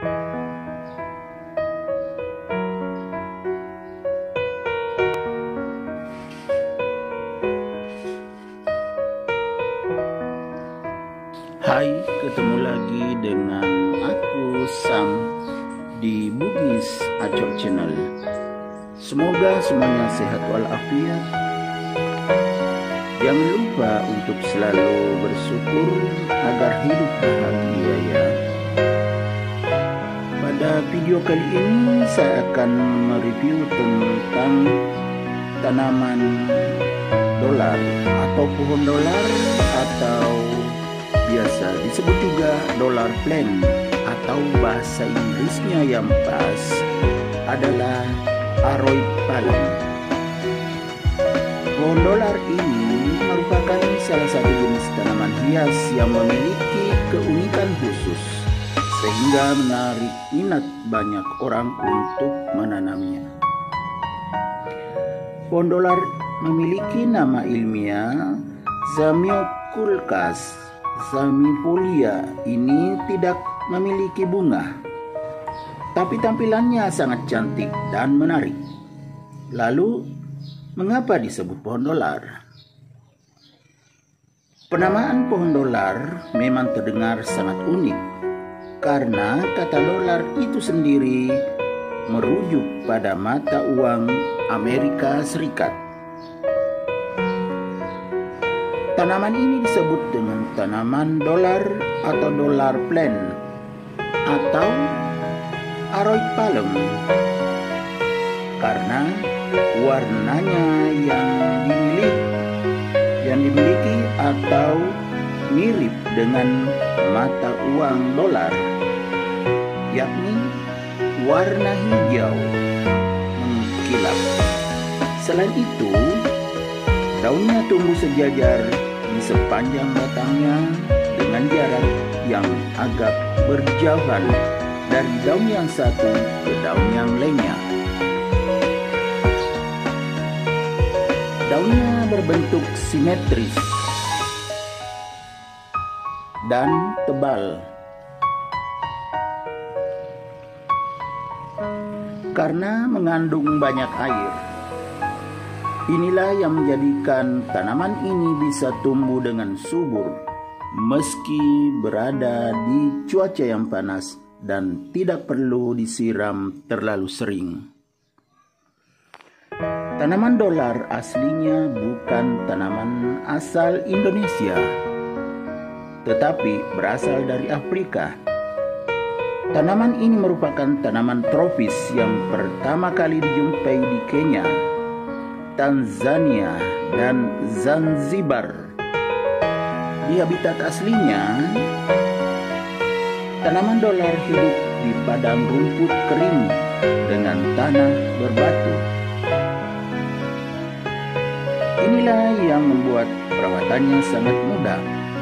Hai, ketemu lagi dengan aku Sam di Bugis Acok Channel. Semoga semuanya sehat walafiat. Jangan lupa untuk selalu bersyukur agar hidup bahagia ya. Pada video kali ini saya akan mereview tentang tanaman dolar atau pohon dolar, atau biasa disebut juga dollar plant, atau bahasa Inggrisnya yang pas adalah Aroid palm. Pohon dolar ini merupakan salah satu jenis tanaman hias yang memiliki keunikan khusus sehingga menarik minat banyak orang untuk menanamnya. Pohon dolar memiliki nama ilmiah Zamioculcas zamiifolia. Ini tidak memiliki bunga, tapi tampilannya sangat cantik dan menarik. Lalu, mengapa disebut pohon dolar? Penamaan pohon dolar memang terdengar sangat unik, karena kata dolar itu sendiri merujuk pada mata uang Amerika Serikat. Tanaman ini disebut dengan tanaman dolar atau dollar plant atau Aroid palm karena warnanya yang dimiliki atau mirip dengan mata uang dolar, yakni warna hijau mengkilap. Selain itu, daunnya tumbuh sejajar di sepanjang batangnya dengan jarak yang agak berjauhan dari daun yang satu ke daun yang lainnya. Daunnya berbentuk simetris dan tebal karena mengandung banyak air. Inilah yang menjadikan tanaman ini bisa tumbuh dengan subur meski berada di cuaca yang panas dan tidak perlu disiram terlalu sering. Tanaman dolar aslinya bukan tanaman asal Indonesia, tetapi berasal dari Afrika. Tanaman ini merupakan tanaman tropis yang pertama kali dijumpai di Kenya, Tanzania, dan Zanzibar. Di habitat aslinya, tanaman dolar hidup di padang rumput kering dengan tanah berbatu. Inilah yang membuat perawatannya sangat mudah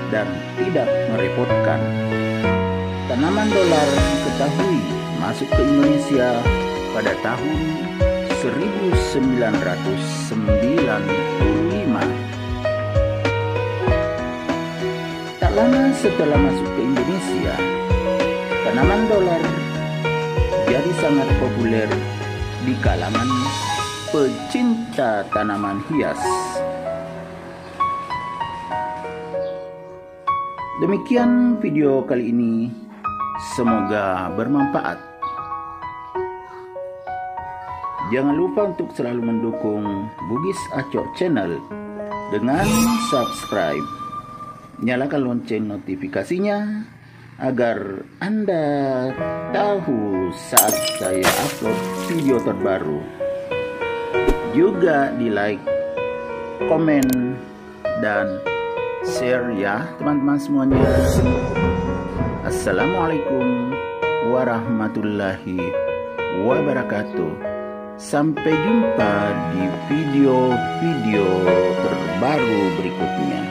dan tidak merepotkan. Tanaman dolar diketahui masuk ke Indonesia pada tahun 1995. Tak lama setelah masuk ke Indonesia, tanaman dolar jadi sangat populer di kalangan pecinta tanaman hias. Demikian video kali ini, semoga bermanfaat. Jangan lupa untuk selalu mendukung Bugis Acok Channel dengan subscribe. Nyalakan lonceng notifikasinya agar Anda tahu saat saya upload video terbaru. Juga di like, komen, dan share ya teman-teman semuanya. Assalamualaikum warahmatullahi wabarakatuh. Sampai jumpa di video-video terbaru berikutnya.